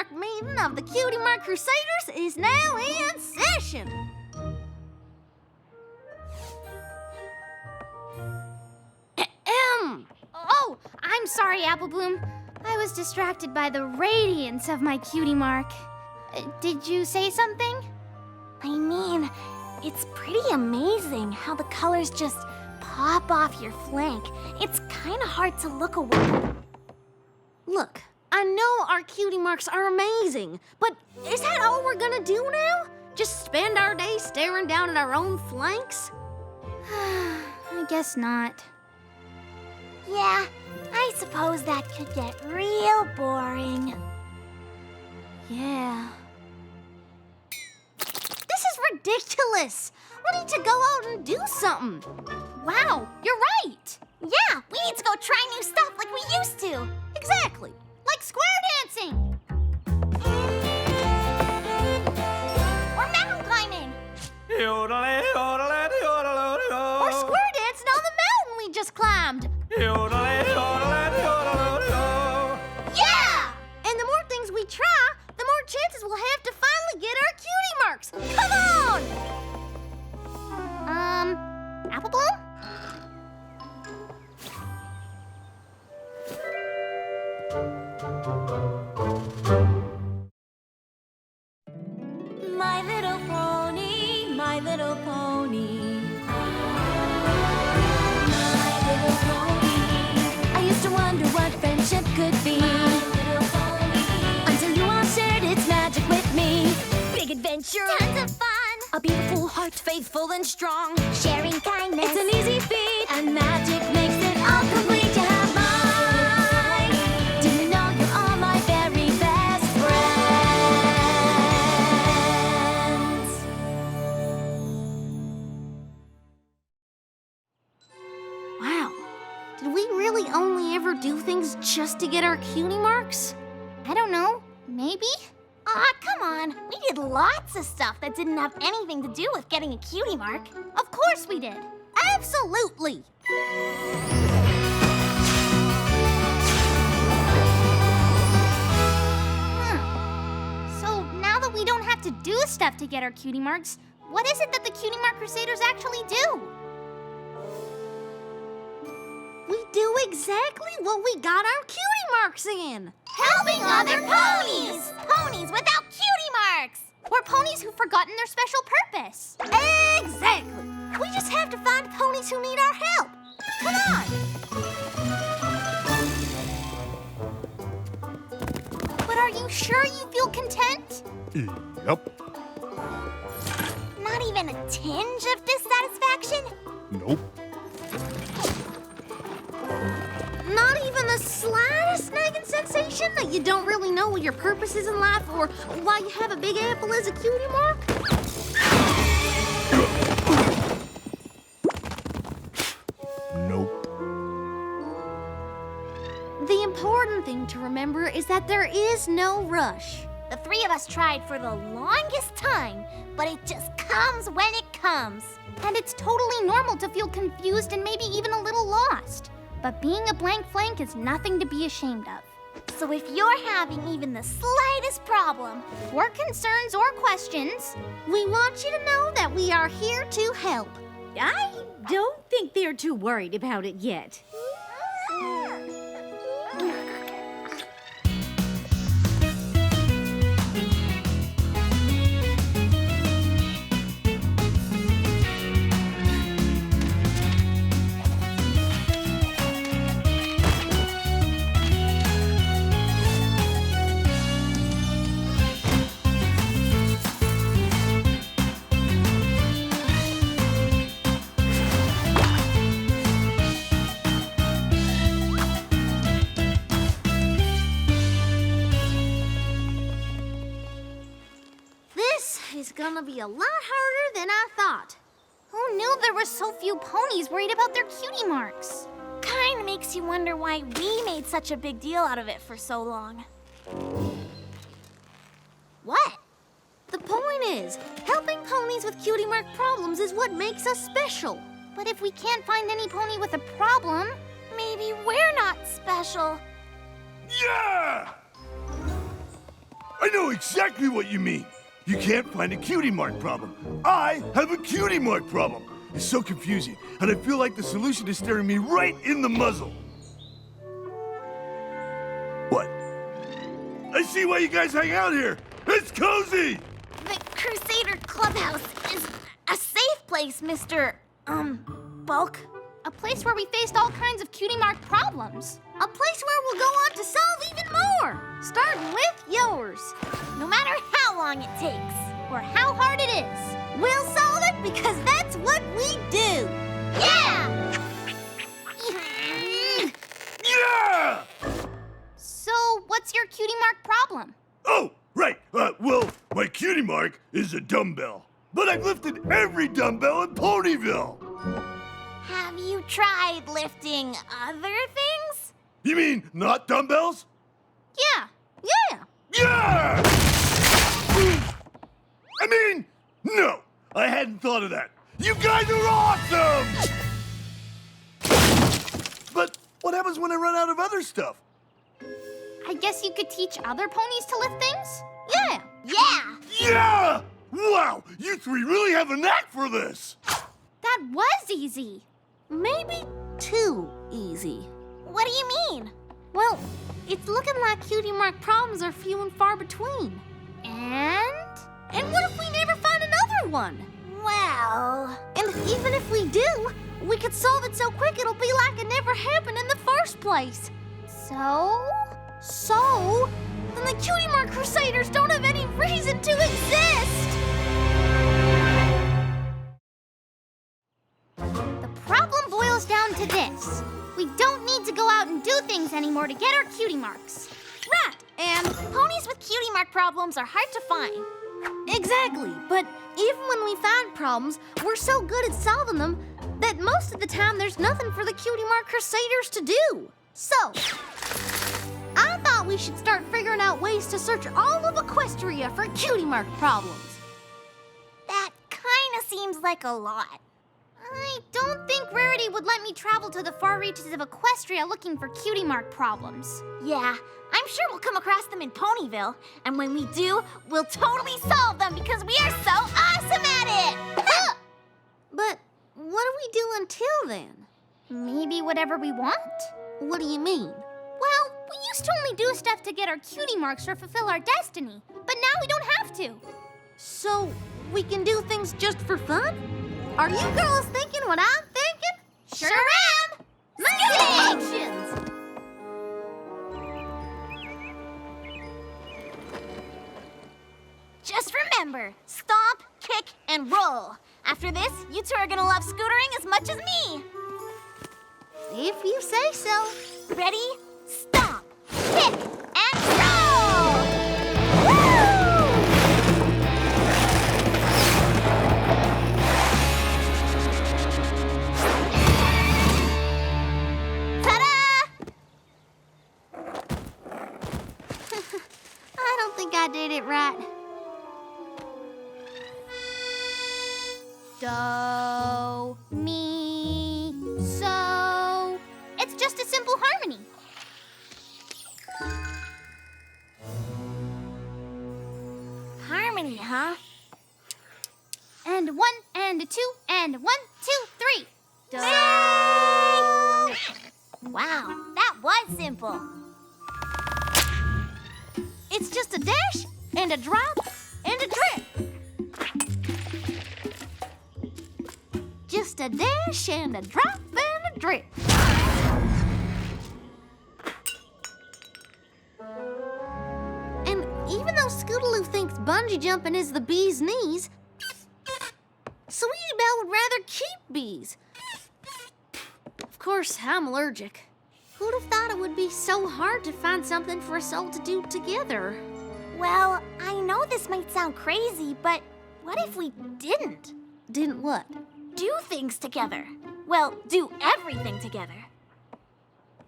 Mark meeting of the Cutie Mark Crusaders is now in session. Oh, I'm sorry, Apple Bloom. I was distracted by the radiance of my Cutie Mark. Did you say something? I mean, it's pretty amazing how the colors just pop off your flank. It's kind of hard to look away. Look, I know our Cutie Marks are amazing, but is that all we're gonna do now? Just spend our day staring down at our own flanks? I guess not. Yeah, I suppose that could get real boring. Yeah. This is ridiculous. We need to go out and do something. Wow, you're right. Yeah, we need to go try new stuff like we used to. Exactly. Like square dancing. Or mountain climbing. Or square dancing on the mountain we just climbed. Yeah! And the more things we try, the more chances we'll have to finally get our Cutie Marks. Come on! Apple Bloom? My little pony, my little pony. My little pony. I used to wonder what friendship could be. My little pony. Until you all shared its magic with me. Big adventure. Tons of fun. A beautiful heart, faithful and strong. Sharing kindness. It's an easy feat. And magic makes it all complete. You have mine. Do you know you're all my very best friends? Wow. Did we really only ever do things just to get our Cutie Marks? I don't know. Maybe? Aw, come on. We did lots of stuff that didn't have anything to do with getting a Cutie Mark. Of course we did. Absolutely. So now that we don't have to do stuff to get our Cutie Marks, what is it that the Cutie Mark Crusaders actually do? We do exactly what we got our Cutie Marks in. Helping other ponies! Ponies without cutie marks! We're ponies who've forgotten their special purpose. Exactly. We just have to find ponies who need our help. Come on. But are you sure you feel content? Yep. Not even a tinge of dissatisfaction? Nope. Not even the slightest nagging sensation that you don't really know what your purpose is in life or why you have a big apple as a Cutie Mark? Nope. The important thing to remember is that there is no rush. The three of us tried for the longest time, but it just comes when it comes. And it's totally normal to feel confused and maybe even a little lost. But being a blank flank is nothing to be ashamed of. So if you're having even the slightest problem, Or concerns or questions, We want you to know that we are here to help. I don't think they're too worried about it yet. It's gonna be a lot harder than I thought. who knew there were so few ponies worried about their cutie marks? kinda makes you wonder why we made such a big deal out of it for so long. What? The point is, helping ponies with cutie mark problems is what makes us special. But if we can't find any pony with a problem, Maybe we're not special. Yeah! I know exactly what you mean. You can't find a cutie mark problem. I have a cutie mark problem. It's so confusing, and I feel like the solution is staring me right in the muzzle. What? I see why you guys hang out here. It's cozy! The Crusader Clubhouse is a safe place, Mr. Bulk. A place where we faced all kinds of cutie mark problems. A place where we'll go on to solve even more, starting with yours. No matter how long it takes. Or how hard it is. We'll solve it because that's what we do. Yeah! Yeah! So, what's your cutie mark problem? Oh, right. Well, my cutie mark is a dumbbell. But I've lifted every dumbbell in Ponyville. Have you tried lifting other things? You mean not dumbbells? Yeah. Yeah! I mean, no. I hadn't thought of that. You guys are awesome! But what happens when I run out of other stuff? I guess you could teach other ponies to lift things? Yeah. Yeah! Yeah! Wow, you three really have a knack for this. That was easy. Maybe too easy. What do you mean? Well, it's looking like cutie mark problems are few and far between. And what if we never find another one? Well... And even if we do, we could solve it so quick it'll be like it never happened in the first place. So, then the Cutie Mark Crusaders don't have any reason to exist! The problem boils down to this. We don't need to go out and do things anymore to get our cutie marks. Right, and ponies with cutie mark problems are hard to find. Exactly, but even when we find problems, we're so good at solving them that most of the time there's nothing for the Cutie Mark Crusaders to do. So, I thought we should start figuring out ways to search all of Equestria for cutie mark problems. That kinda seems like a lot. I don't think Rarity would let me travel to the far reaches of Equestria looking for cutie mark problems. Yeah, I'm sure we'll come across them in Ponyville. And when we do, we'll totally solve them because we are so awesome at it! But what do we do until then? Maybe whatever we want? What do you mean? Well, we used to only do stuff to get our cutie marks or fulfill our destiny, but now we don't have to. So, we can do things just for fun? Are you girls thinking what I'm thinking? Sure am! Actions! Just remember, stomp, kick, and roll. After this, you two are gonna love scootering as much as me. If you say so. Ready? Stomp, kick, and roll! Woo! Ta-da! I don't think I did it right. Do, mi, so. It's just a simple harmony. Harmony, huh? And one, and a two, and 1, 2, 3. Do. Wow, that was simple. It's just a dash, and a drop, and a drip. Just a dash, and a drop, and a drip. And even though Scootaloo thinks bungee jumping is the bee's knees, Sweetie Belle would rather keep bees. Of course, I'm allergic. Who'd have thought it would be so hard to find something for us all to do together? Well, I know this might sound crazy, but what if we didn't? Didn't what? Do things together. Well, do everything together.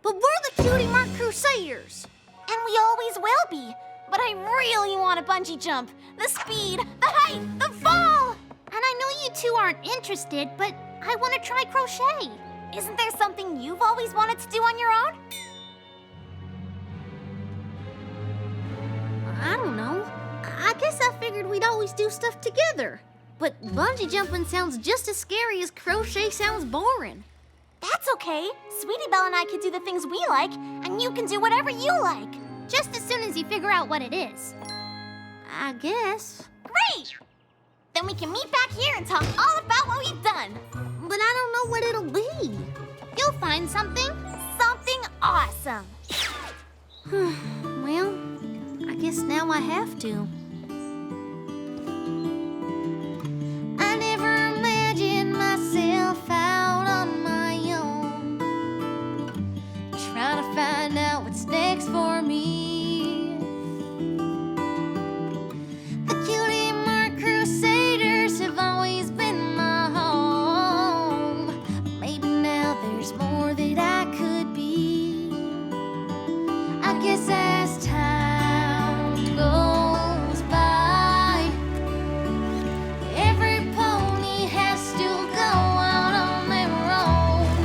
But we're the Cutie Mark Crusaders. And we always will be. But I really want a bungee jump. The speed, the height, the fall. And I know you two aren't interested, but I want to try crochet. Isn't there something you've always wanted to do on your own? I don't know. guess I figured we'd always do stuff together. But bungee jumping sounds just as scary as crochet sounds boring. That's okay. Sweetie Belle and I can do the things we like, and you can do whatever you like. Just as soon as you figure out what it is. I guess. Great! Then we can meet back here and talk all about what we've done. But I don't know what it'll be. You'll find something. Something awesome. Well, I guess now I have to. I never imagined myself out on my own, trying to find out what's next for me. The Cutie Mark Crusaders have always been my home. Maybe now there's more that I could be. I guess as time goes by, every pony has to go out on their own.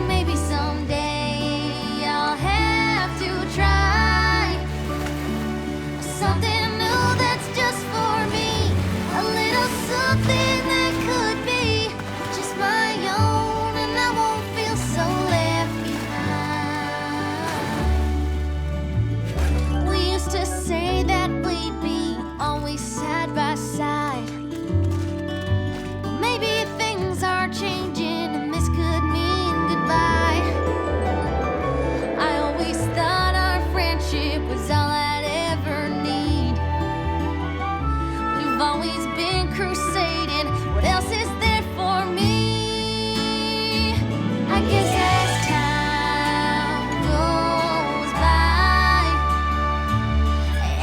Maybe someday I'll have to try something new that's just for me. A little something that could be just my own, and I won't feel so left behind. We used to say that we'd be always side by side. Well, maybe things are changing, and this could mean goodbye. I always thought our friendship was all I'd ever need. We've always been crusading. What else is there for me? I guess as time goes by,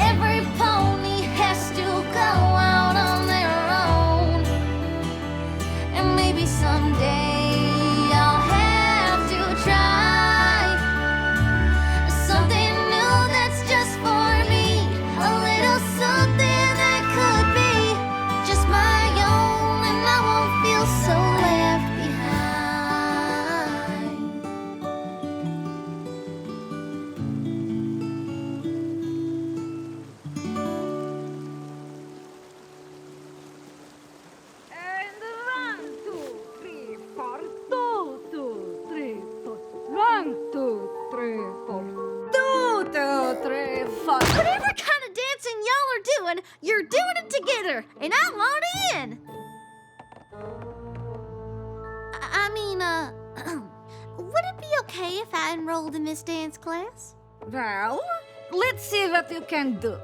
every pony has to go out on their own. And maybe someday I'll have to try something new that's just for me. A little something that could be just my own, and I won't feel so left behind. And 1, 2, 3, 4, 2, 2, 3, 4. 1, 2, 3, 4. 2, 2, 3, 4. Whatever kind of dancing y'all are doing, you're doing it together, and I want in. I mean, would it be okay if I enrolled in this dance class? Well, let's see what you can do.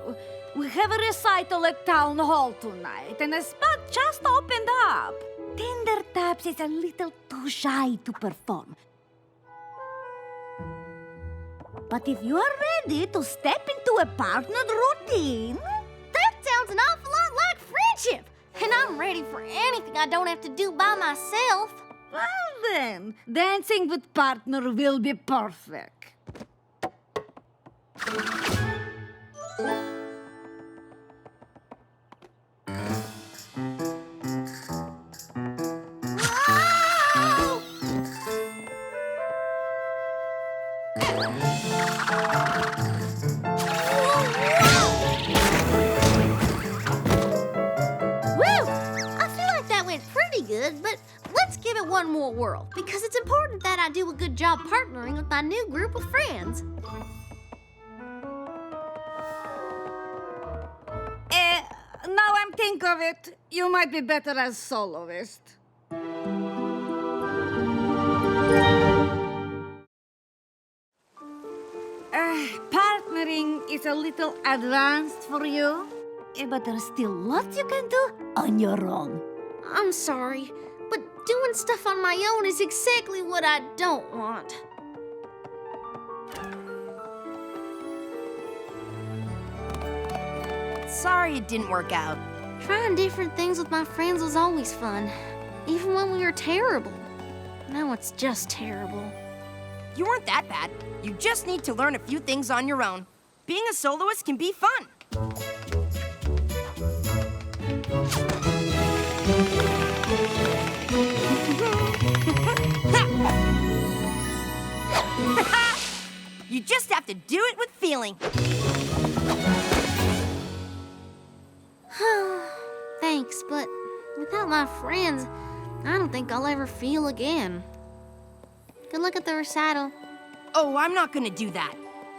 We have a recital at Town Hall tonight, and a spot just opened up. Tender Taps is a little too shy to perform. But if you are ready to step into a partnered routine... That sounds an awful lot like friendship, and I'm ready for anything I don't have to do by myself. Well then, dancing with partner will be perfect. Whoa! Woo! I feel like that went pretty good, but let's give it one more whirl, because it's important that I do a good job partnering with my new group of friends. Now I'm think of it, you might be better as soloist. Partnering is a little advanced for you, but there's still lots you can do on your own. I'm sorry, but doing stuff on my own is exactly what I don't want. Sorry it didn't work out. Trying different things with my friends was always fun, even when we were terrible. Now it's just terrible. You weren't that bad. You just need to learn a few things on your own. Being a soloist can be fun. You just have to do it with feeling. Thanks, but without my friends, I don't think I'll ever feel again. Good luck at the recital. Oh, I'm not gonna do that.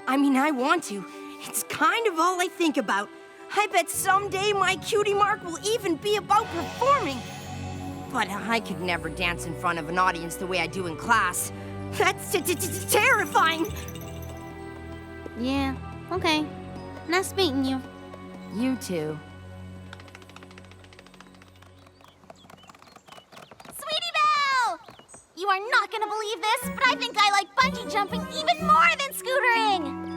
I mean, I want to. It's kind of all I think about. I bet someday my cutie mark will even be about performing. But I could never dance in front of an audience the way I do in class. That's terrifying. Yeah, okay. Nice meeting you. You too. Sweetie Belle! You are not gonna believe this, but I think I like bungee jumping even more than scootering!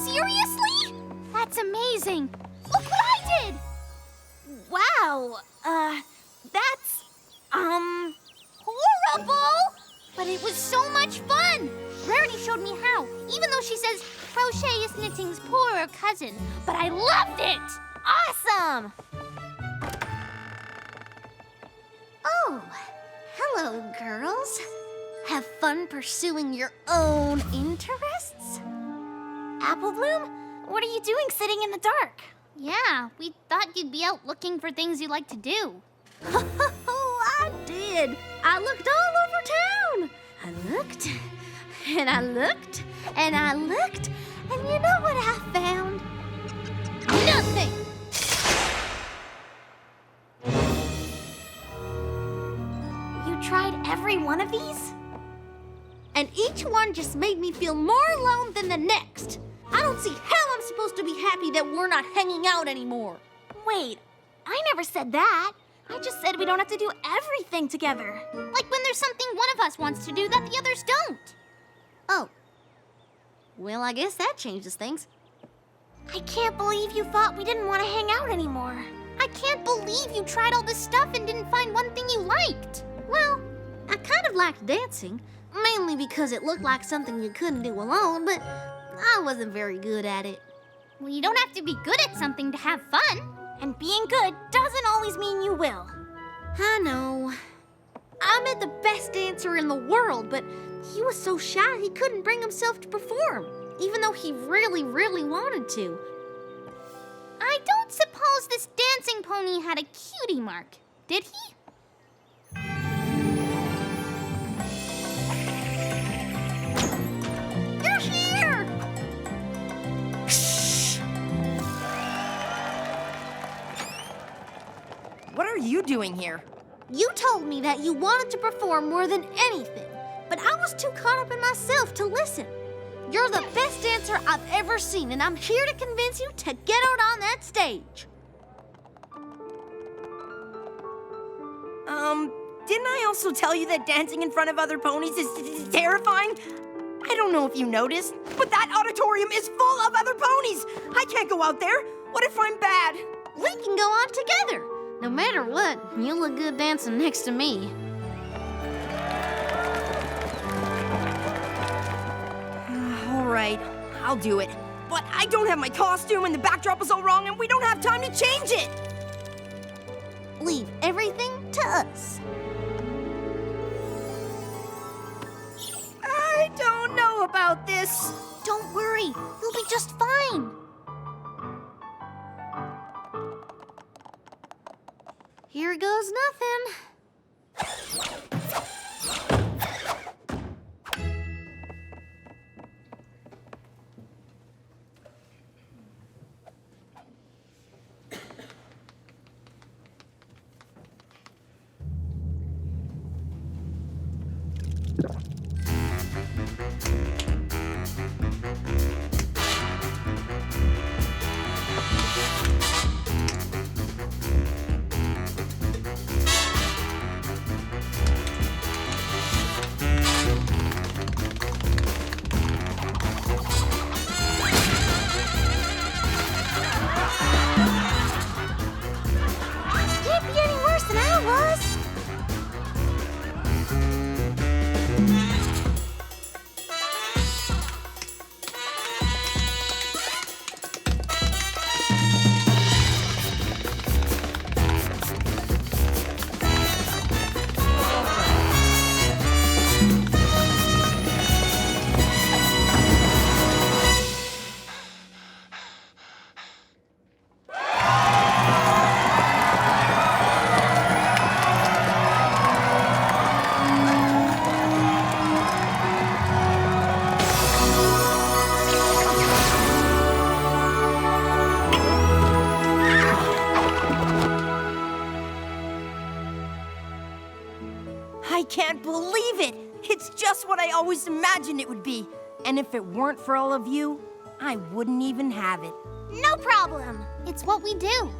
Seriously? That's amazing. Look what I did! Wow, that's, horrible! But it was so much fun. Rarity showed me how, even though she says crochet is knitting's poorer cousin. But I loved it! Awesome! Oh, hello, girls. Have fun pursuing your own interests? Apple Bloom, what are you doing sitting in the dark? Yeah, we thought you'd be out looking for things you like to do. Oh, I did. I looked all over town. I looked, and I looked, and I looked, and you know what I found? Nothing. You tried every one of these? And each one just made me feel more alone than the next. I don't see how I'm supposed to be happy that we're not hanging out anymore. Wait, I never said that. I just said we don't have to do everything together. Like when there's something one of us wants to do that the others don't. Oh. Well, I guess that changes things. I can't believe you thought we didn't want to hang out anymore. I can't believe you tried all this stuff and didn't find one thing you liked. Well, I kind of liked dancing, mainly because it looked like something you couldn't do alone, but I wasn't very good at it. Well, you don't have to be good at something to have fun. And being good doesn't always mean you will. I know. I met the best dancer in the world, but he was so shy he couldn't bring himself to perform, even though he really, really wanted to. I don't suppose this dancing pony had a cutie mark, did he? You're here! What are you doing here? You told me that you wanted to perform more than anything, but I was too caught up in myself to listen. You're the best dancer I've ever seen, and I'm here to convince you to get out on that stage. Didn't I also tell you that dancing in front of other ponies is terrifying? I don't know if you noticed, but that auditorium is full of other ponies. I can't go out there. What if I'm bad? We can go on together. No matter what, you look good dancing next to me. All right, I'll do it. But I don't have my costume and the backdrop is all wrong and we don't have time to change it. Leave everything to us. I don't know about this. Don't worry, you'll be just fine. Here goes nothing. always imagined it would be. And if it weren't for all of you, I wouldn't even have it. No problem. It's what we do.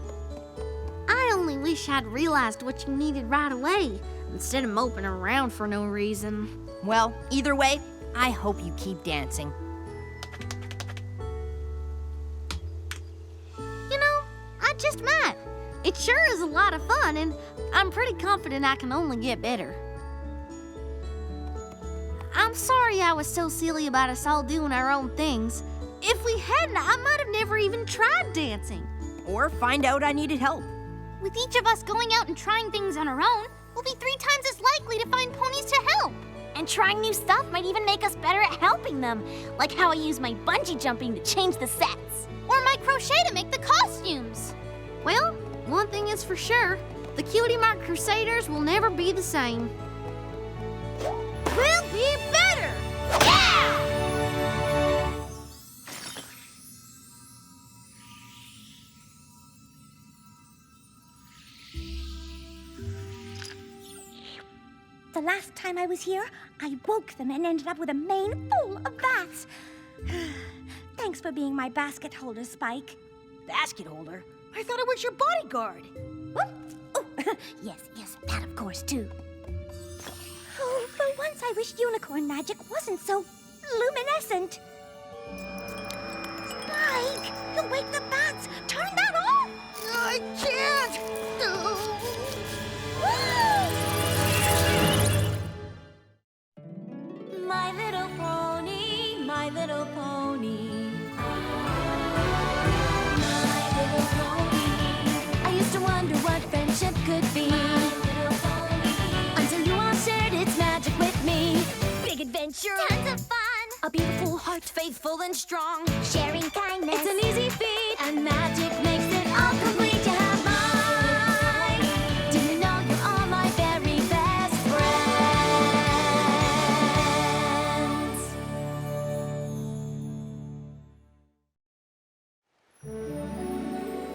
I only wish I'd realized what you needed right away, instead of moping around for no reason. Well, either way, I hope you keep dancing. You know, I just might. It sure is a lot of fun, and I'm pretty confident I can only get better. I'm sorry I was so silly about us all doing our own things. If we hadn't, I might have never even tried dancing. Or find out I needed help. With each of us going out and trying things on our own, we'll be 3 times as likely to find ponies to help. And trying new stuff might even make us better at helping them, like how I use my bungee jumping to change the sets. Or my crochet to make the costumes. Well, one thing is for sure, the Cutie Mark Crusaders will never be the same. We'll be better! Yeah! The last time I was here, I woke them and ended up with a mane full of bats. Thanks for being my basket holder, Spike. Basket holder? I thought I was your bodyguard. What? Oh, yes, that of course, too. Oh, for once I wish unicorn magic wasn't so luminescent. Spike, you'll wake the bats. Turn that off. I can't! My little pony, my little pony. My little pony. I used to wonder what friendship could be. My little pony. Until you all shared its magic with me. Big adventure. Tons of fun. A beautiful heart, faithful and strong. Sharing kindness. It's an easy feat. And magic makes it all complete. You have mine. Do you know you're all my very best friends?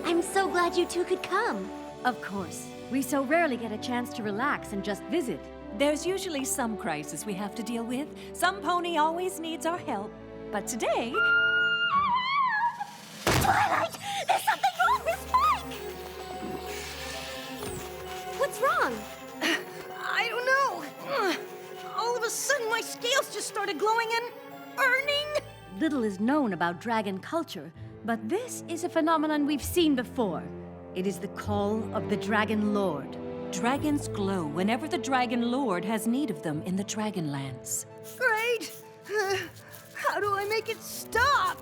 I'm so glad you two could come. Of course. We so rarely get a chance to relax and just visit. There's usually some crisis we have to deal with. Some pony always needs our help. But today... Twilight! There's something wrong with Spike! What's wrong? I don't know. All of a sudden, my scales just started glowing and burning. Little is known about dragon culture, but this is a phenomenon we've seen before. It is the call of the Dragon Lord. Dragons glow whenever the Dragon Lord has need of them in the Dragonlands. Great! How do I make it stop?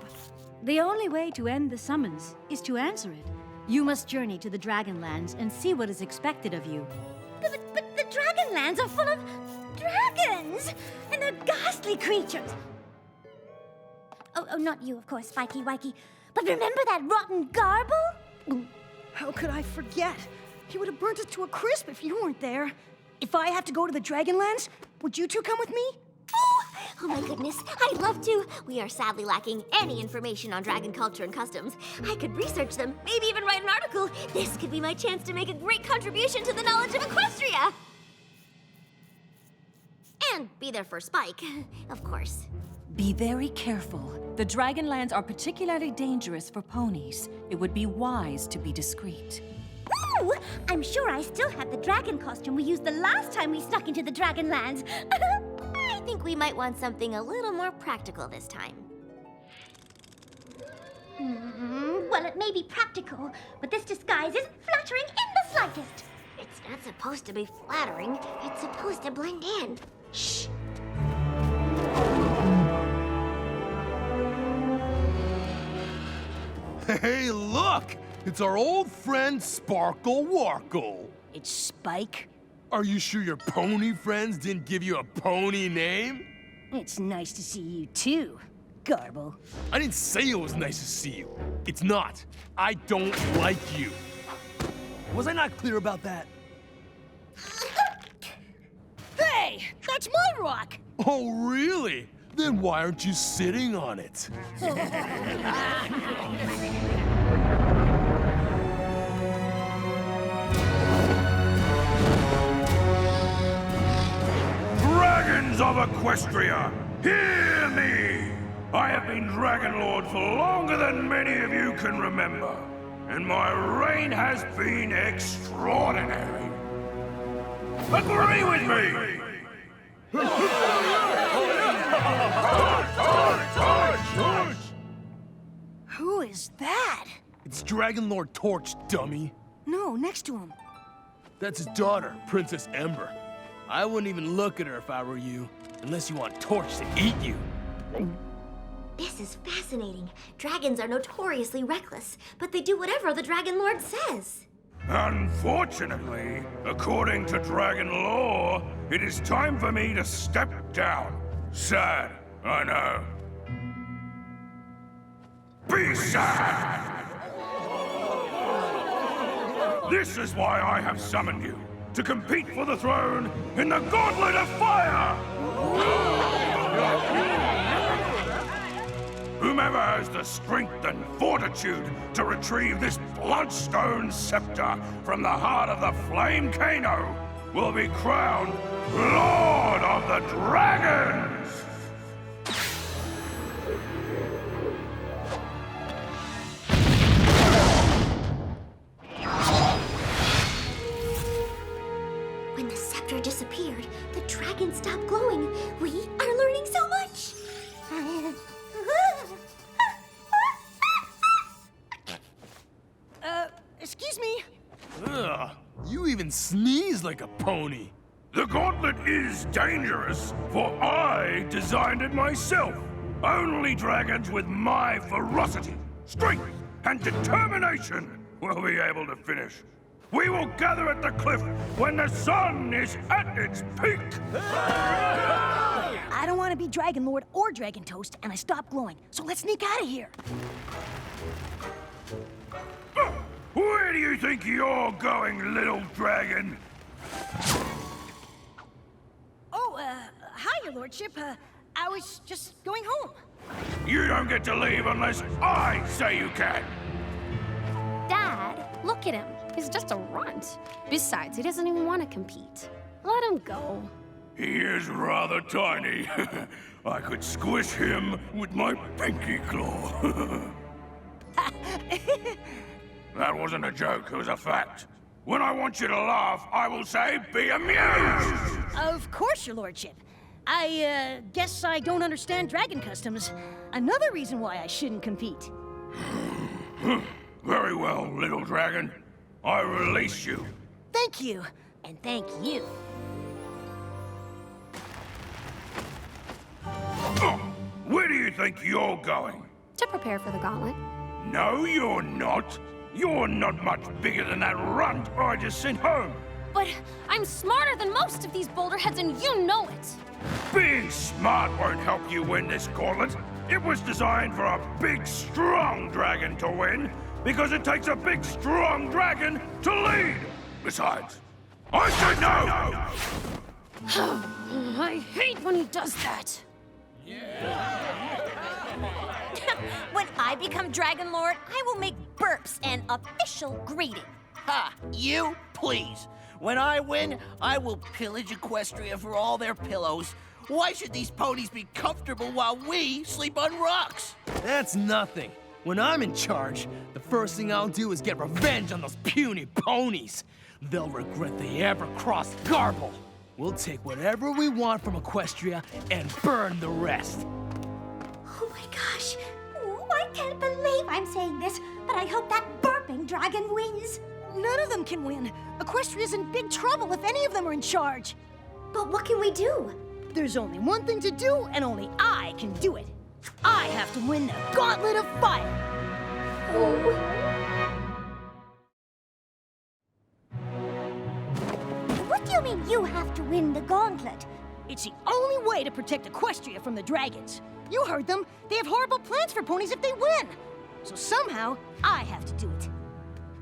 The only way to end the summons is to answer it. You must journey to the Dragonlands and see what is expected of you. But the Dragonlands are full of dragons! And they're ghastly creatures! Oh, not you, of course, Spikey Wikey. But remember that rotten garble? How could I forget? He would have burnt us to a crisp if you weren't there. If I have to go to the Dragonlands, would you two come with me? Oh my goodness, I'd love to. We are sadly lacking any information on dragon culture and customs. I could research them, maybe even write an article. This could be my chance to make a great contribution to the knowledge of Equestria. And be there for Spike, of course. Be very careful. The Dragonlands are particularly dangerous for ponies. It would be wise to be discreet. Ooh, I'm sure I still have the dragon costume we used the last time we snuck into the Dragonlands. I think we might want something a little more practical this time. Well, it may be practical, but this disguise is flattering in the slightest. It's not supposed to be flattering. It's supposed to blend in. Shh. Hey, look! It's our old friend Sparkle Warkle. It's Spike. Are you sure your pony friends didn't give you a pony name? It's nice to see you too, Garble. I didn't say it was nice to see you. It's not. I don't like you. Was I not clear about that? Hey, that's my rock! Oh, really? Then why aren't you sitting on it? Dragon citizens of Equestria, hear me! I have been Dragon Lord for longer than many of you can remember, and my reign has been extraordinary. Agree with me! Who is that? It's Dragon Lord Torch, dummy. No, next to him. That's his daughter, Princess Ember. I wouldn't even look at her if I were you, unless you want Torch to eat you. This is fascinating. Dragons are notoriously reckless, but they do whatever the Dragon Lord says. Unfortunately, according to dragon law, it is time for me to step down. Sad, I know. Be sad! This is why I have summoned you, to compete for the throne in the Gauntlet of Fire! Whomever has the strength and fortitude to retrieve this bloodstone scepter from the heart of the Flame Kano will be crowned Lord of the Dragons! When the scepter disappeared, the dragon stopped glowing. We are learning so much! Excuse me. Ugh, you even sneeze like a pony. The gauntlet is dangerous, for I designed it myself. Only dragons with my ferocity, strength, and determination will be able to finish. We will gather at the cliff when the sun is at its peak. I don't want to be Dragon Lord or Dragon Toast, and I stopped glowing, so let's sneak out of here. Where do you think you're going, little dragon? Oh, hi, your lordship. I was just going home. You don't get to leave unless I say you can. Dad, look at him. He's just a runt. Besides, he doesn't even want to compete. Let him go. He is rather tiny. I could squish him with my pinky claw. That wasn't a joke, it was a fact. When I want you to laugh, I will say, be amused! Of course, your lordship. I, guess I don't understand dragon customs. Another reason why I shouldn't compete. Very well, little dragon. I release you. Thank you, and thank you. Where do you think you're going? To prepare for the gauntlet. No, you're not. You're not much bigger than that runt I just sent home. But I'm smarter than most of these boulderheads, and you know it. Being smart won't help you win this gauntlet. It was designed for a big, strong dragon to win, because it takes a big, strong dragon to lead. Besides, I said no! I hate when he does that. When I become Dragon Lord, I will make burps an official greeting. Ha! You? Please. When I win, I will pillage Equestria for all their pillows. Why should these ponies be comfortable while we sleep on rocks? That's nothing. When I'm in charge, the first thing I'll do is get revenge on those puny ponies. They'll regret they ever crossed Garble. We'll take whatever we want from Equestria and burn the rest. Oh my gosh! Oh, I can't believe I'm saying this, but I hope that burping dragon wins. None of them can win. Equestria's in big trouble if any of them are in charge. But what can we do? There's only one thing to do, and only I can do it. I have to win the Gauntlet of Fire. What do you mean you have to win the gauntlet? It's the only way to protect Equestria from the dragons. You heard them. They have horrible plans for ponies if they win. So somehow, I have to do it.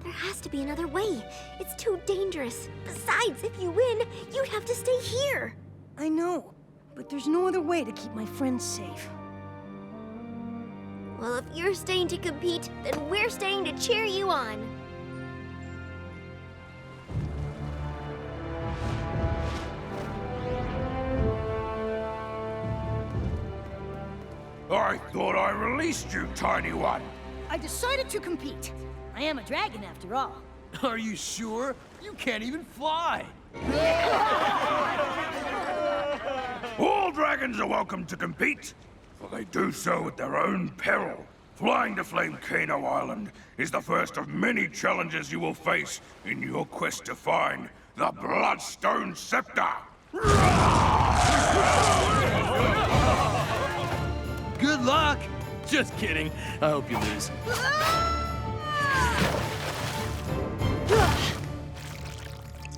There has to be another way. It's too dangerous. Besides, if you win, you'd have to stay here. I know, but there's no other way to keep my friends safe. Well, if you're staying to compete, then we're staying to cheer you on. I thought I released you, tiny one. I decided to compete. I am a dragon after all. Are you sure? You can't even fly. All dragons are welcome to compete, for they do so at their own peril. Flying to Flame Kano Island is the first of many challenges you will face in your quest to find the Bloodstone Scepter. Good luck. Just kidding. I hope you lose.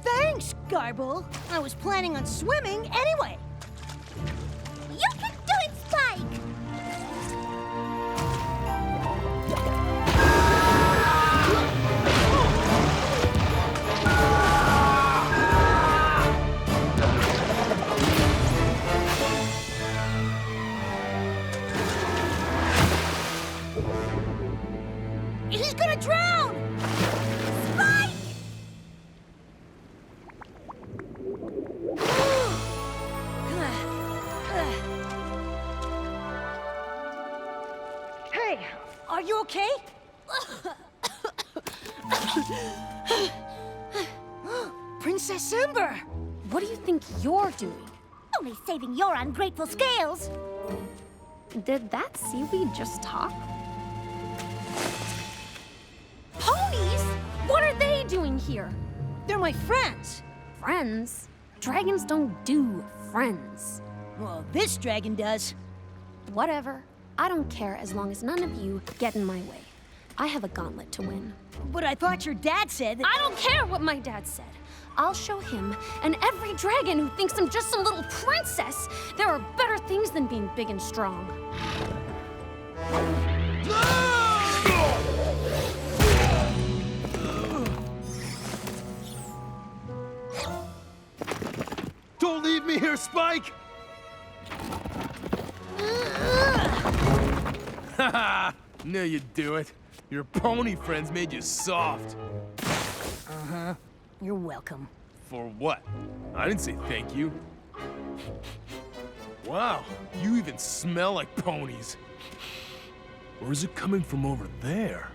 Thanks, Garble. I was planning on swimming anyway. You can do it, Spike! He's gonna drown! Spike! Hey, are you okay? Princess Ember! What do you think you're doing? Only saving your ungrateful scales. Did that seaweed just talk? Ponies? What are they doing here? They're my friends. Friends? Dragons don't do friends. Well, this dragon does. Whatever. I don't care as long as none of you get in my way. I have a gauntlet to win. But I thought your dad said that... I don't care what my dad said. I'll show him and every dragon who thinks I'm just some little princess there are better things than being big and strong. Don't leave me here, Spike! Haha! Knew you'd do it. Your pony friends made you soft. Uh-huh. You're welcome. For what? I didn't say thank you. Wow, you even smell like ponies. Or is it coming from over there?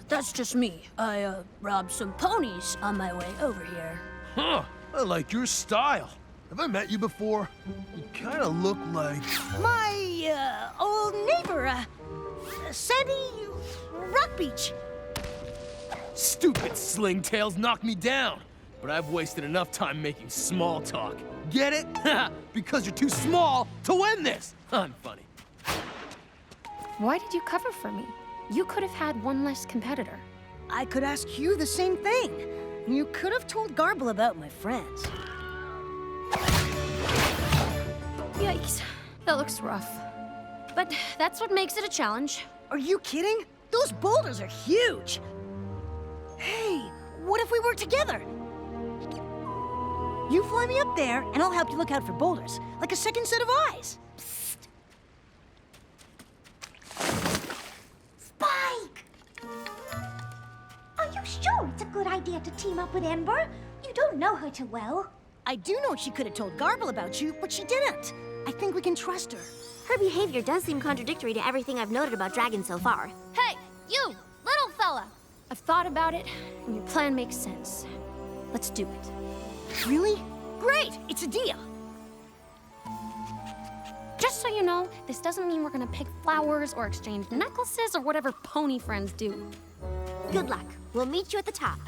That's just me. I, robbed some ponies on my way over here. Huh, I like your style. Have I met you before? You kind of look like... My, old neighbor, Sandy Rock Beach. Stupid slingtails knocked me down. But I've wasted enough time making small talk. Get it? Because you're too small to win this. I'm funny. Why did you cover for me? You could have had one less competitor. I could ask you the same thing. You could have told Garble about my friends. Yikes. That looks rough. But that's what makes it a challenge. Are you kidding? Those boulders are huge. Hey, what if we work together? You fly me up there, and I'll help you look out for boulders, like a second set of eyes. Psst. Spike! Are you sure it's a good idea to team up with Ember? You don't know her too well. I do know she could have told Garble about you, but she didn't. I think we can trust her. Her behavior does seem contradictory to everything I've noted about dragons so far. Hey, you, little fella. I've thought about it, and your plan makes sense. Let's do it. Really? Great! It's a deal. Just so you know, this doesn't mean we're gonna pick flowers or exchange necklaces or whatever pony friends do. Good luck. We'll meet you at the top.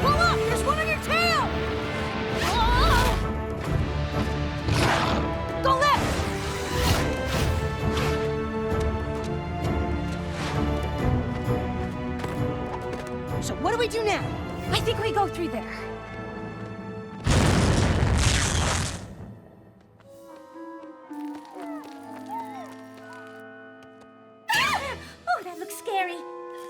Pull up! There's one on your tail! Go left! So what do we do now? I think we go through there. Oh, that looks scary.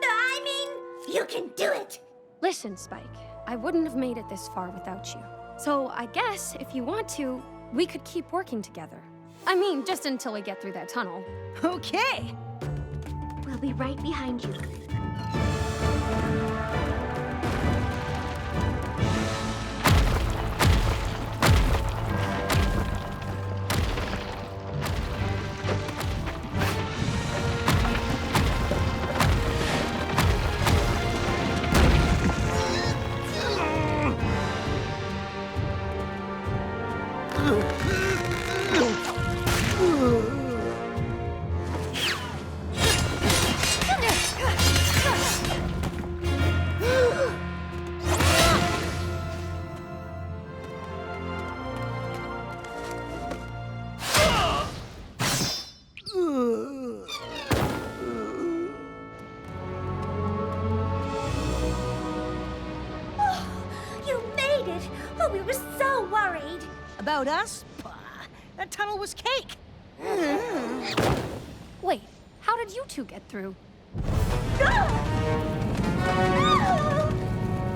I mean, you can do it. Listen, Spike, I wouldn't have made it this far without you. So I guess if you want to, we could keep working together. I mean, just until we get through that tunnel. Okay. We'll be right behind you. About us? Bah, that tunnel was cake. Wait, how did you two get through?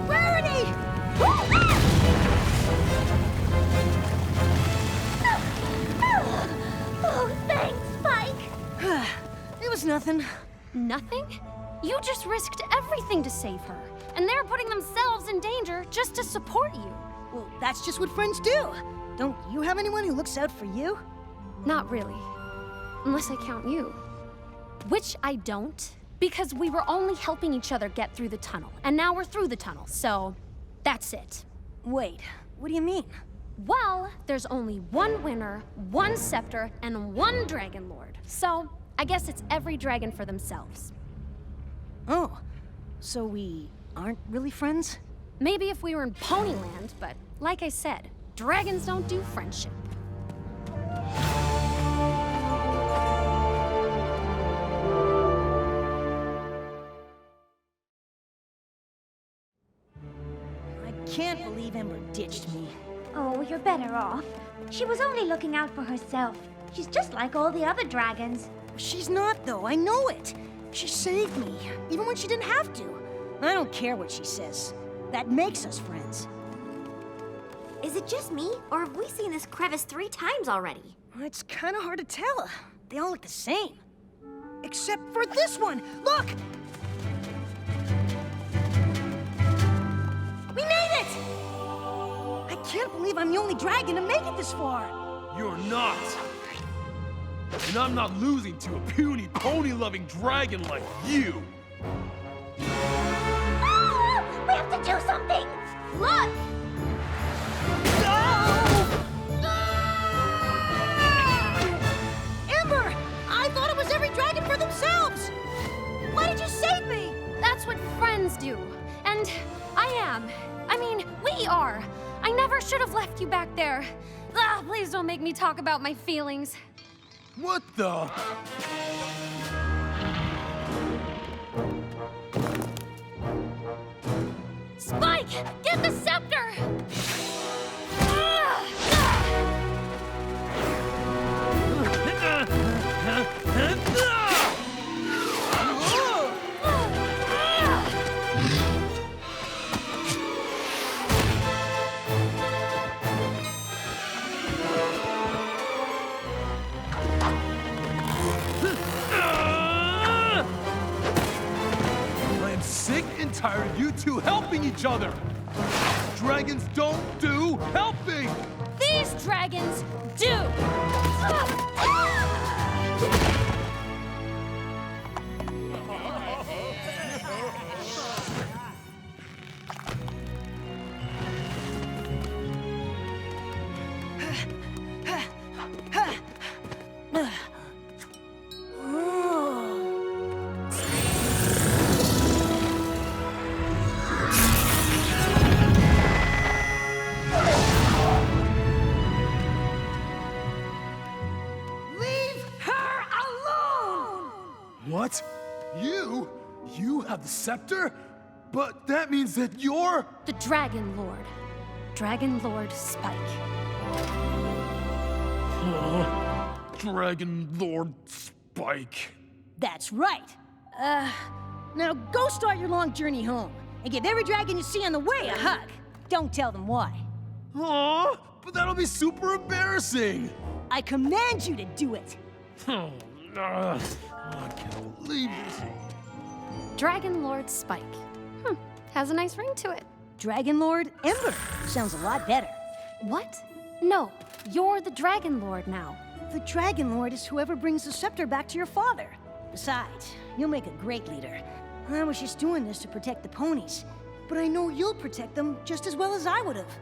Rarity! Oh, thanks, Spike. It was nothing. Nothing? You just risked everything to save her, and they're putting themselves in danger just to support you. Well, that's just what friends do. Don't you have anyone who looks out for you? Not really. Unless I count you. Which I don't, because we were only helping each other get through the tunnel, and now we're through the tunnel, so that's it. Wait, what do you mean? Well, there's only one winner, one scepter, and one dragon lord. So, I guess it's every dragon for themselves. Oh, so we aren't really friends? Maybe if we were in Ponyland, but like I said, dragons don't do friendship. I can't believe Ember ditched me. Oh, you're better off. She was only looking out for herself. She's just like all the other dragons. She's not, though. I know it. She saved me, even when she didn't have to. I don't care what she says. That makes us friends. Is it just me, or have we seen this crevice 3 times already? It's kind of hard to tell. They all look the same. Except for this one! Look! We made it! I can't believe I'm the only dragon to make it this far. You're not. And I'm not losing to a puny, pony-loving dragon like you. Ah! We have to do something! Look! Ember! I thought it was every dragon for themselves! Why did you save me? That's what friends do. And we are. I never should have left you back there. Ah, please don't make me talk about my feelings. What the? Spike, get the scepter! Tired of you two helping each other. Dragons don't do helping. These dragons do. What? You have the scepter? But that means that you're... The Dragon Lord. Dragon Lord Spike. Dragon Lord Spike. That's right. Now go start your long journey home and give every dragon you see on the way a hug. Don't tell them why. Aw, But that'll be super embarrassing. I command you to do it. I can't believe this. Dragon Lord Spike. Has a nice ring to it. Dragon Lord Ember. Sounds a lot better. What? No, you're the Dragon Lord now. The Dragon Lord is whoever brings the scepter back to your father. Besides, you'll make a great leader. I was just doing this to protect the ponies, but I know you'll protect them just as well as I would have.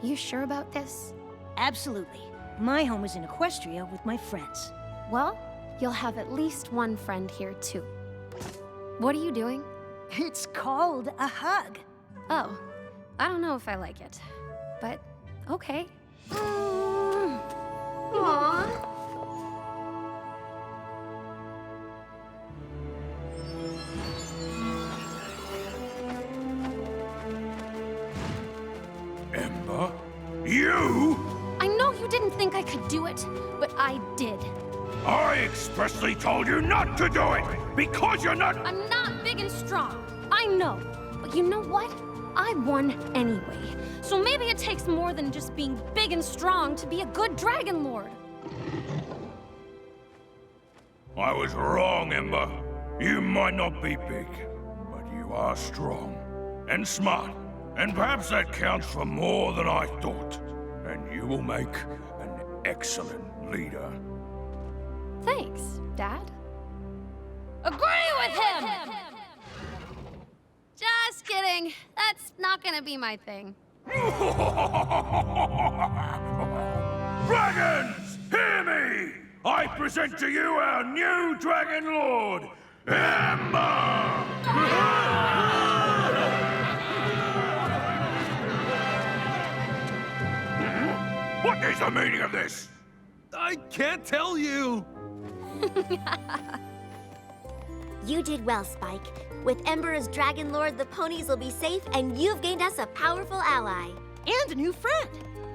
You sure about this? Absolutely. My home is in Equestria with my friends. Well, you'll have at least one friend here too. What are you doing? It's called a hug. Oh, I don't know if I like it, but okay. Aww. Ember? You? I know you didn't think I could do it, but I did. I expressly told you not to do it because you're not. I'm not big and strong. I know. But you know what? I won anyway. So maybe it takes more than just being big and strong to be a good Dragon Lord. I was wrong, Ember. You might not be big, but you are strong and smart. And perhaps that counts for more than I thought. And you will make an excellent leader. Thanks, Dad. Agree with him! Just kidding. That's not gonna be my thing. Dragons, hear me! I present to you our new Dragon Lord, Ember! What is the meaning of this? I can't tell you. You did well, Spike. With Ember as Dragon Lord, the ponies will be safe, and you've gained us a powerful ally. And a new friend.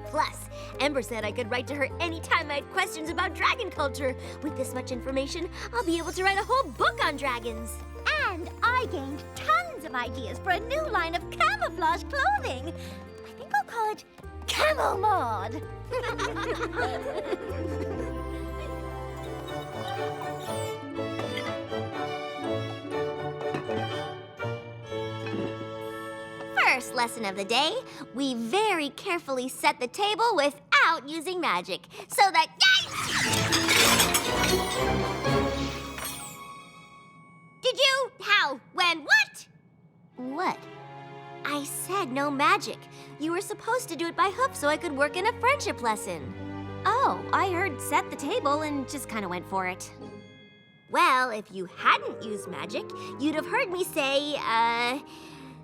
Plus, Ember said I could write to her anytime I had questions about dragon culture. With this much information, I'll be able to write a whole book on dragons. And I gained tons of ideas for a new line of camouflage clothing. I think I'll call it Camo Mod. First lesson of the day, we very carefully set the table without using magic, so that... Did you? How? When? What? What? I said no magic. You were supposed to do it by hoof so I could work in a friendship lesson. Oh, I heard set the table and just kind of went for it. Well, if you hadn't used magic, you'd have heard me say,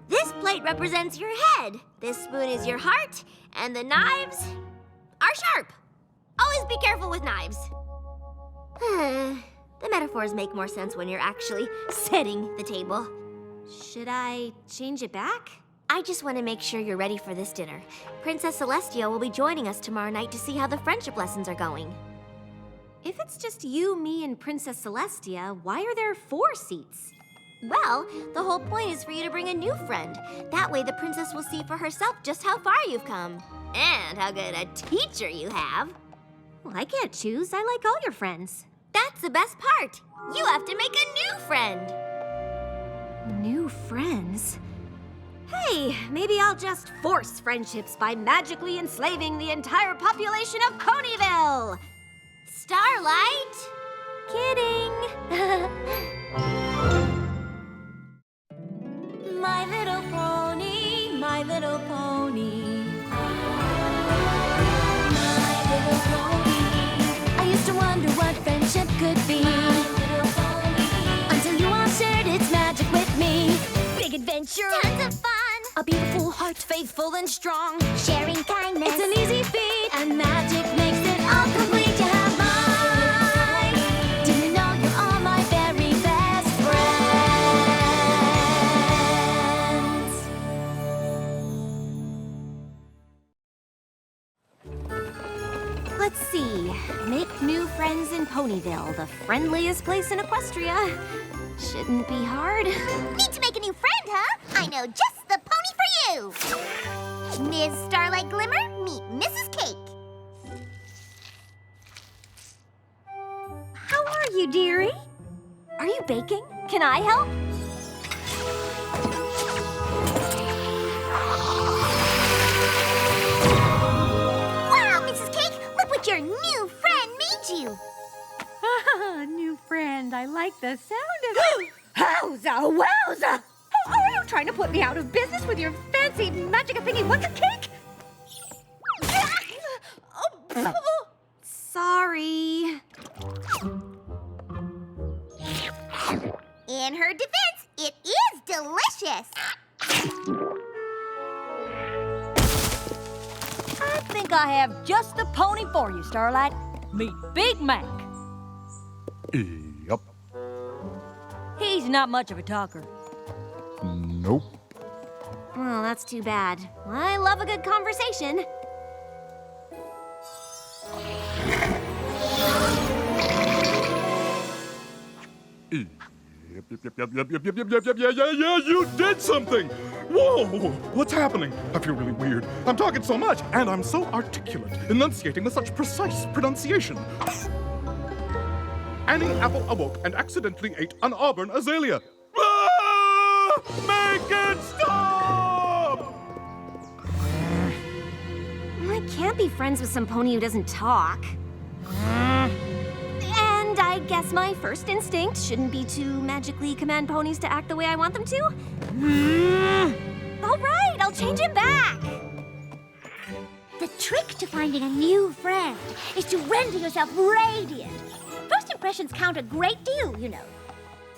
this plate represents your head, this spoon is your heart, and the knives are sharp. Always be careful with knives. The metaphors make more sense when you're actually setting the table. Should I change it back? I just want to make sure you're ready for this dinner. Princess Celestia will be joining us tomorrow night to see how the friendship lessons are going. If it's just you, me, and Princess Celestia, why are there 4 seats? Well, the whole point is for you to bring a new friend. That way the princess will see for herself just how far you've come. And how good a teacher you have. Well, I can't choose. I like all your friends. That's the best part. You have to make a new friend. New friends? Hey, maybe I'll just force friendships by magically enslaving the entire population of Ponyville. Starlight? Kidding. My little pony, my little pony. My little pony. I used to wonder what friendship could be. My little pony. Until you all shared its magic with me. Big adventure. Tons of fun. A beautiful heart, faithful and strong. Sharing kindness. It's an easy feat, and magic makes it all complete. You have mine. Do you know you're all my very best friends? Let's see. Make new friends in Ponyville, the friendliest place in Equestria. Shouldn't be hard. Need to make a new friend, huh? I know just the pony for you. Ms. Starlight Glimmer, meet Mrs. Cake. you, dearie. Are you baking? Can I help? Wow, Mrs. Cake, look what your new friend made you. New friend, I like the sound of it. Howza, wowza! Oh, are you trying to put me out of business with your fancy magic-a-thingy what's-a-cake? Sorry. In her defense, it is delicious. I think I have just the pony for you, Starlight. Meet Big Mac. Yep. He's not much of a talker. Nope. Well, that's too bad. I love a good conversation. Yeah, you did something! Whoa! What's happening? I feel really weird. I'm talking so much, and I'm so articulate, enunciating with such precise pronunciation. Annie Apple awoke and accidentally ate an auburn azalea. Ah! Make it stop! I can't be friends with some pony who doesn't talk. And I guess my first instinct shouldn't be to magically command ponies to act the way I want them to. All right, I'll change it back. The trick to finding a new friend is to render yourself radiant. First impressions count a great deal, you know.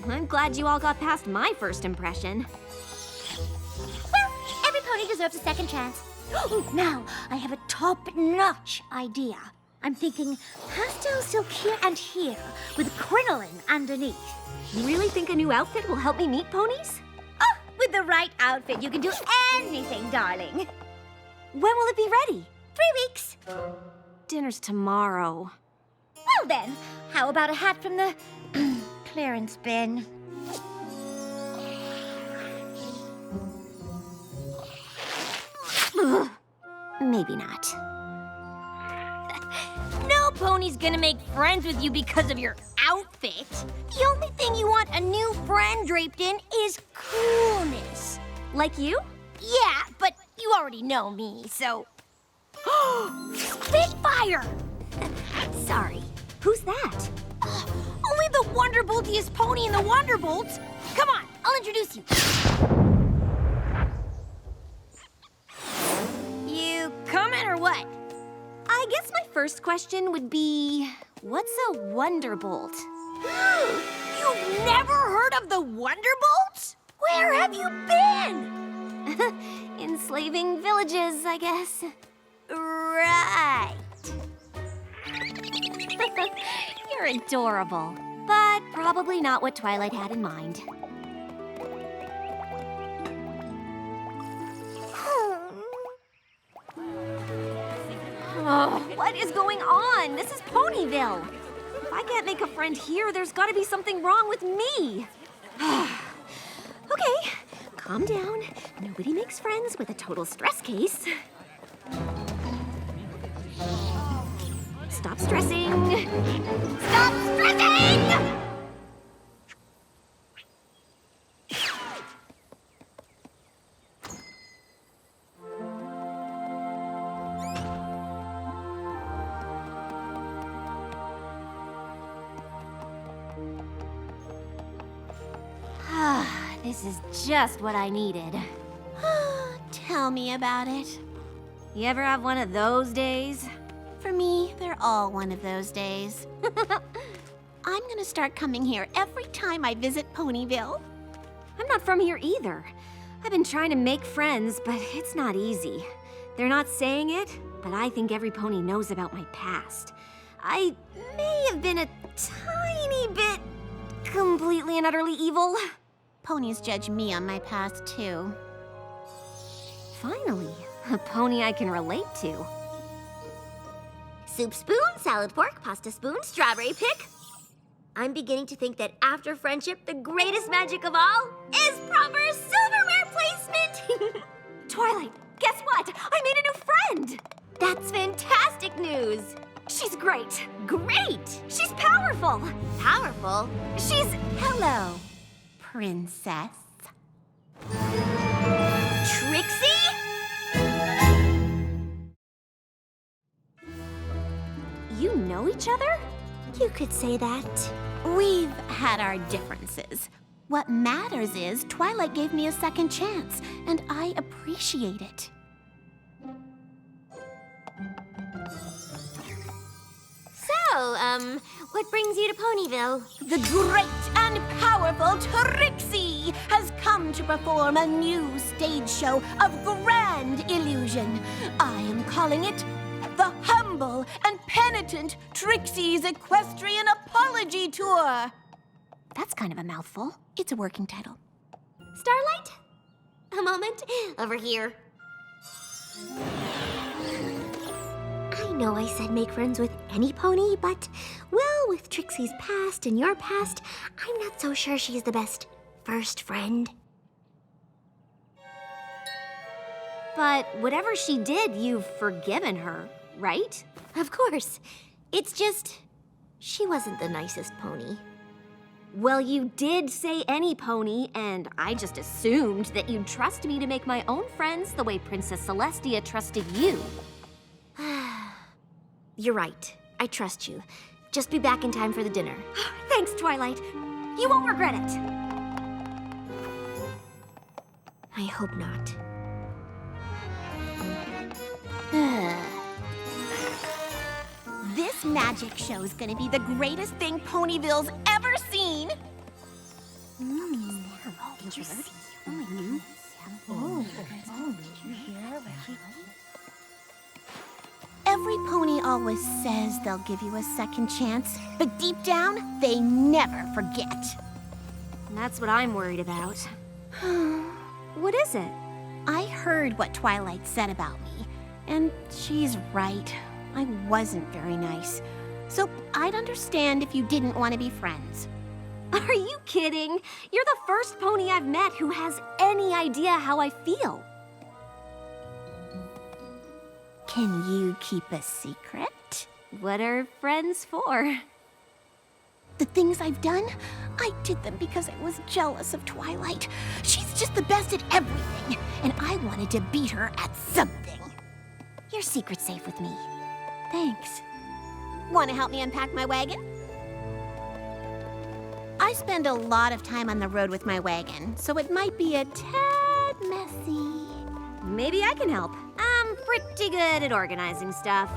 I'm glad you all got past my first impression. Well, every pony deserves a second chance. Now, I have a top-notch idea. I'm thinking pastel silk here and here with crinoline underneath. You really think a new outfit will help me meet ponies? Oh, with the right outfit, you can do anything, darling. When will it be ready? 3 weeks. Dinner's tomorrow. Well then, how about a hat from the clearance bin? Maybe not. No pony's gonna make friends with you because of your outfit. The only thing you want a new friend draped in is coolness. Like you? Yeah, but you already know me, so... Spitfire! Sorry. Who's that? Only the Wonderboltiest pony in the Wonderbolts. Come on, I'll introduce you. You coming or what? I guess my first question would be, what's a Wonderbolt? You've never heard of the Wonderbolts? Where have you been? Enslaving villages, I guess. Right. You're adorable, but probably not what Twilight had in mind. Oh, what is going on? This is Ponyville. If I can't make a friend here, there's got to be something wrong with me. Okay, calm down. Nobody makes friends with a total stress case. Stop stressing. Stop stressing! This is just what I needed. Tell me about it. You ever have one of those days? For me, they're all one of those days. I'm gonna start coming here every time I visit Ponyville. I'm not from here either. I've been trying to make friends, but it's not easy. They're not saying it, but I think every pony knows about my past. I may have been a tiny bit completely and utterly evil. Ponies judge me on my past, too. Finally, a pony I can relate to. Soup spoon, salad fork, pasta spoon, strawberry pick. I'm beginning to think that after friendship, the greatest magic of all is proper silverware placement. Twilight, guess what? I made a new friend! That's fantastic news. She's great. Great! She's powerful. Powerful? She's... Hello, princess. Trixie? You know each other? You could say that. We've had our differences. What matters is Twilight gave me a second chance, and I appreciate it. So, what brings you to Ponyville? The great and powerful Trixie has come to perform a new stage show of grand illusion. I am calling it the Humble and Penitent Trixie's Equestrian Apology Tour. That's kind of a mouthful. It's a working title. Starlight? A moment. Over here. I know I said make friends with any pony, but, well, with Trixie's past and your past, I'm not so sure she's the best first friend. But whatever she did, you've forgiven her, right? Of course. It's just, she wasn't the nicest pony. Well, you did say any pony, and I just assumed that you'd trust me to make my own friends the way Princess Celestia trusted you. You're right. I trust you. Just be back in time for the dinner. Thanks, Twilight. You won't regret it. I hope not. This magic show's gonna be the greatest thing Ponyville's ever seen. Every pony always says they'll give you a second chance, but deep down, they never forget. That's what I'm worried about. What is it? I heard what Twilight said about me, and she's right. I wasn't very nice. So I'd understand if you didn't want to be friends. Are you kidding? You're the first pony I've met who has any idea how I feel. Can you keep a secret? What are friends for? The things I've done, I did them because I was jealous of Twilight. She's just the best at everything, and I wanted to beat her at something. Your secret's safe with me. Thanks. Want to help me unpack my wagon? I spend a lot of time on the road with my wagon, so it might be a tad messy. Maybe I can help. I'm pretty good at organizing stuff.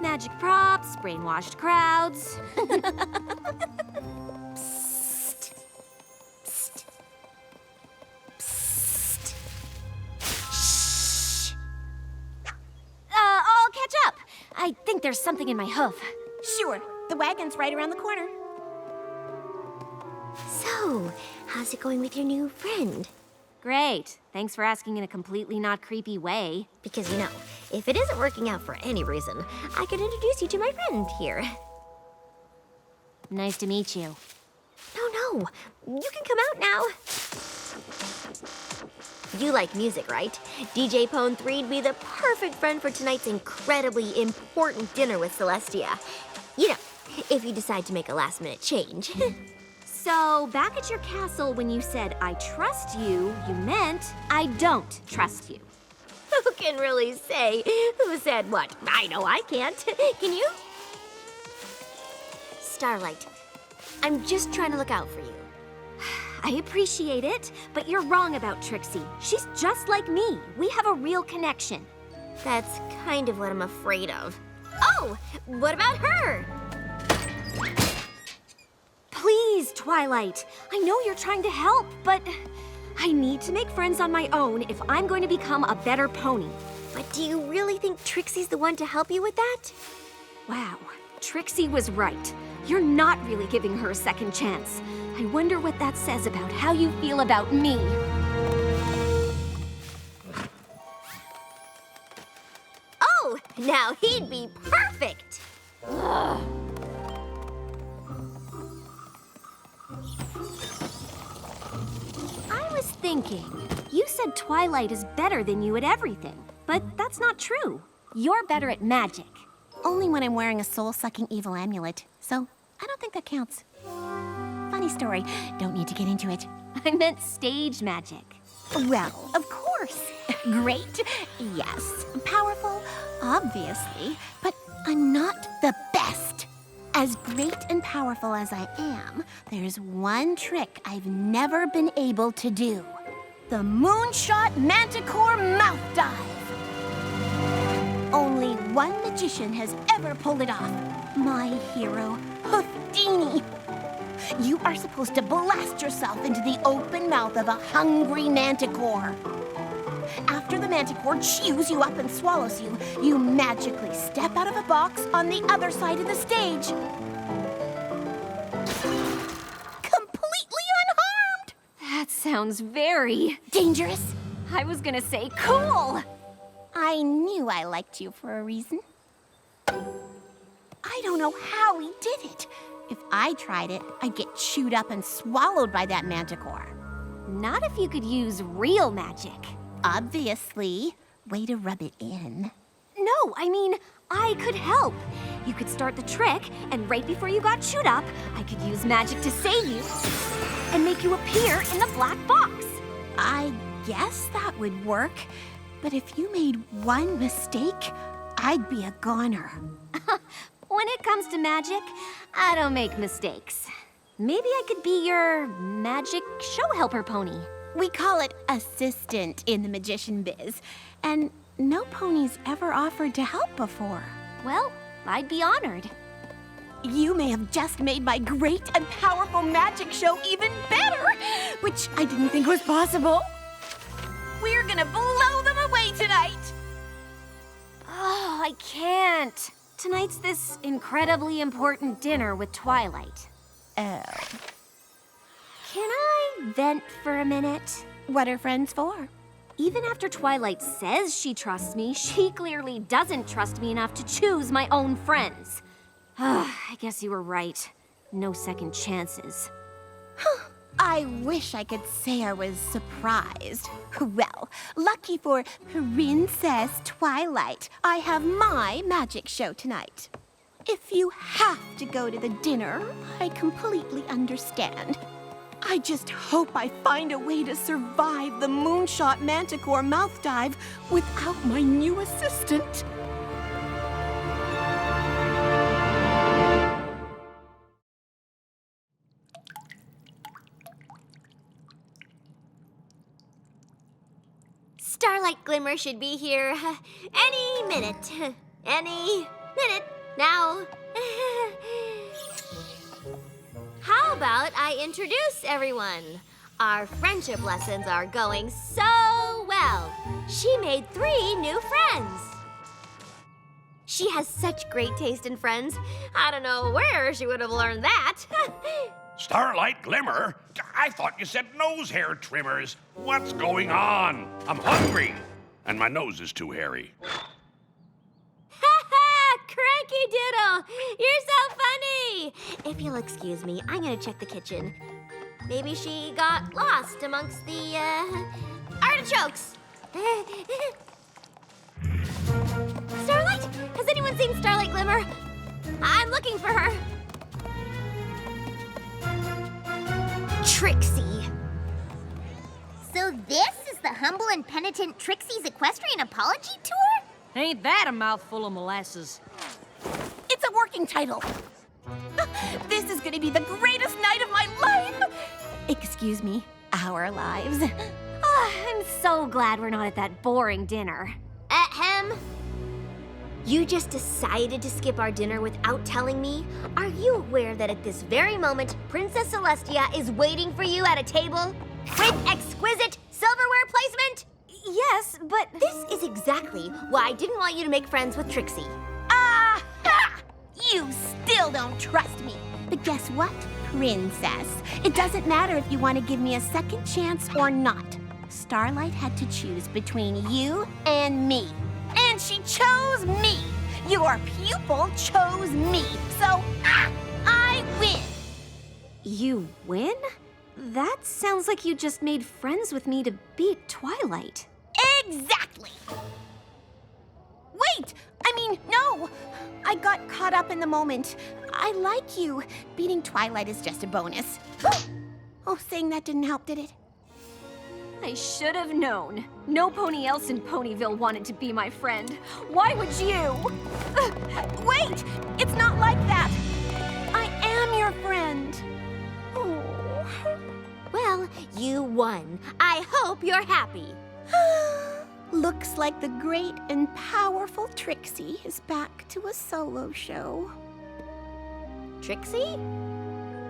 Magic props, brainwashed crowds. Psst. Psst. Psst. Shh. I'll catch up. I think there's something in my hoof. Sure, the wagon's right around the corner. So, how's it going with your new friend? Great. Thanks for asking in a completely not creepy way. Because, you know, if it isn't working out for any reason, I could introduce you to my friend here. Nice to meet you. No, you can come out now. You like music, right? DJ Pone 3'd be the perfect friend for tonight's incredibly important dinner with Celestia. You know, if you decide to make a last-minute change. So, back at your castle when you said, I trust you, you meant, I don't trust you. Who can really say who said what? I know I can't. Can you? Starlight, I'm just trying to look out for you. I appreciate it, but you're wrong about Trixie. She's just like me. We have a real connection. That's kind of what I'm afraid of. Oh, what about her? Please, Twilight. I know you're trying to help, but I need to make friends on my own if I'm going to become a better pony. But do you really think Trixie's the one to help you with that? Wow, Trixie was right. You're not really giving her a second chance. I wonder what that says about how you feel about me. Oh, now he'd be perfect. Ugh. I was thinking, you said Twilight is better than you at everything, but that's not true. You're better at magic. Only when I'm wearing a soul-sucking evil amulet, so I don't think that counts. Funny story, don't need to get into it. I meant stage magic. Well, of course. Great, yes. Powerful, obviously. But I'm not the best. As great and powerful as I am, there's one trick I've never been able to do. The Moonshot Manticore Mouth Dive. Only one magician has ever pulled it off. My hero, Houdini. You are supposed to blast yourself into the open mouth of a hungry manticore. After the manticore chews you up and swallows you, you magically step out of a box on the other side of the stage. Completely unharmed! That sounds very dangerous. I was gonna say cool. I knew I liked you for a reason. I don't know how he did it. If I tried it, I'd get chewed up and swallowed by that manticore. Not if you could use real magic. Obviously. Way to rub it in. No, I mean, I could help. You could start the trick, and right before you got chewed up, I could use magic to save you and make you appear in the black box. I guess that would work. But if you made one mistake, I'd be a goner. When it comes to magic, I don't make mistakes. Maybe I could be your magic show helper pony. We call it assistant in the magician biz, and no pony's ever offered to help before. Well, I'd be honored. You may have just made my great and powerful magic show even better, which I didn't think was possible. We're gonna blow them away tonight. Oh, I can't. Tonight's this incredibly important dinner with Twilight. Oh. Can I vent for a minute? What are friends for? Even after Twilight says she trusts me, she clearly doesn't trust me enough to choose my own friends. I guess you were right. No second chances. I wish I could say I was surprised. Well, lucky for Princess Twilight, I have my magic show tonight. If you have to go to the dinner, I completely understand. I just hope I find a way to survive the Moonshot Manticore mouth dive without my new assistant. Starlight Glimmer should be here any minute. Any minute now. How about I introduce everyone? Our friendship lessons are going so well. She made 3 new friends. She has such great taste in friends. I don't know where she would have learned that. Starlight Glimmer? I thought you said nose hair trimmers. What's going on? I'm hungry, and my nose is too hairy. Cranky Doodle! You're so funny! If you'll excuse me, I'm gonna check the kitchen. Maybe she got lost amongst the, artichokes. Starlight? Has anyone seen Starlight Glimmer? I'm looking for her. Trixie. So this is the humble and penitent Trixie's Equestrian Apology Tour? Ain't that a mouthful of molasses? It's a working title. This is gonna be the greatest night of my life! Excuse me, our lives. I'm so glad we're not at that boring dinner. Ahem. You just decided to skip our dinner without telling me? Are you aware that at this very moment, Princess Celestia is waiting for you at a table? With exquisite silverware placement? Yes, but this is exactly why I didn't want you to make friends with Trixie. Ah! You still don't trust me. But guess what, Princess? It doesn't matter if you want to give me a second chance or not. Starlight had to choose between you and me. And she chose me. Your pupil chose me. So, I win. You win? That sounds like you just made friends with me to beat Twilight. Exactly. Wait, I No! I got caught up in the moment. I like you. Beating Twilight is just a bonus. Oh, saying that didn't help, did it? I should have known. No pony else in Ponyville wanted to be my friend. Why would you? Wait! It's not like that! I am your friend. Oh. Well, you won. I hope you're happy. Looks like the great and powerful Trixie is back to a solo show. Trixie?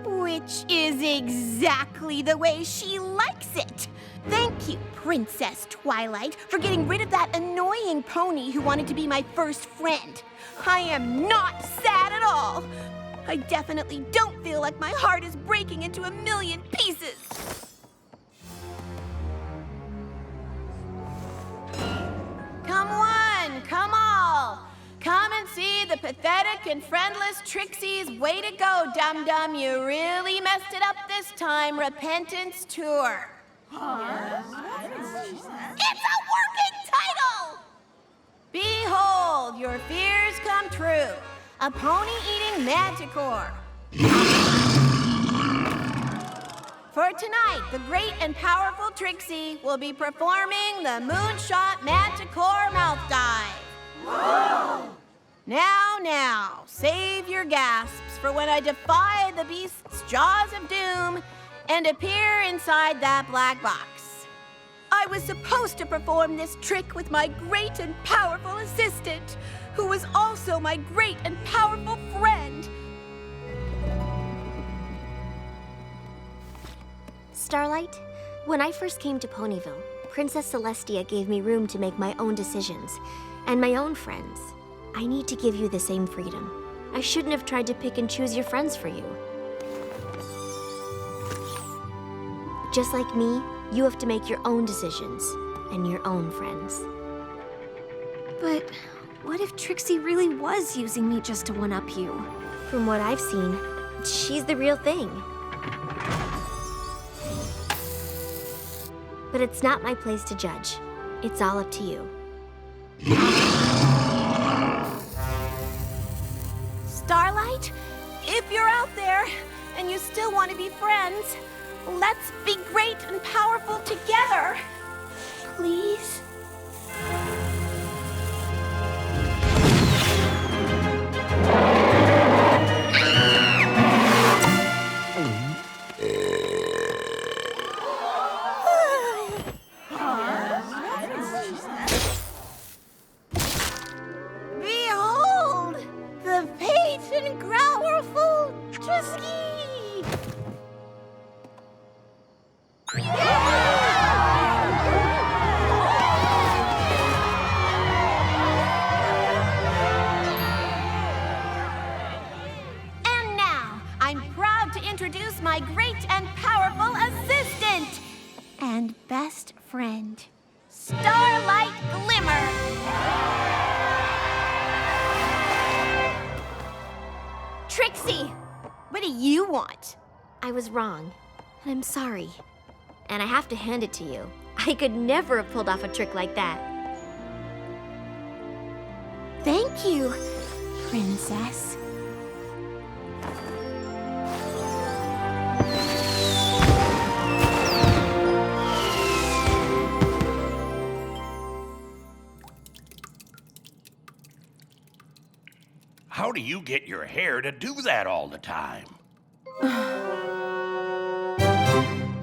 Which is exactly the way she likes it. Thank you, Princess Twilight, for getting rid of that annoying pony who wanted to be my first friend. I am not sad at all. I definitely don't feel like my heart is breaking into 1,000,000 pieces. Come one, come all. Come and see the pathetic and friendless Trixie's way to go, dum-dum. You really messed it up this time, Repentance Tour. It's a working title! Behold, your fears come true. A pony-eating manticore. For tonight, the great and powerful Trixie will be performing the Moonshot Manticore Mouth Dive. Now, save your gasps for when I defy the beast's jaws of doom and appear inside that black box. I was supposed to perform this trick with my great and powerful assistant, who was also my great and powerful friend. Starlight, when I first came to Ponyville, Princess Celestia gave me room to make my own decisions and my own friends. I need to give you the same freedom. I shouldn't have tried to pick and choose your friends for you. Just like me, you have to make your own decisions and your own friends. But what if Trixie really was using me just to one-up you? From what I've seen, she's the real thing. But it's not my place to judge. It's all up to you. Starlight, if you're out there and you still want to be friends, let's be great and powerful together. Please? Behold, the pate and powerful Trixie! And now, I'm proud to introduce my great and powerful assistant and best friend, Starlight Glimmer. Trixie, what do you want? I was wrong, and I'm sorry. And I have to hand it to you. I could never have pulled off a trick like that. Thank you, Princess. How do you get your hair to do that all the time?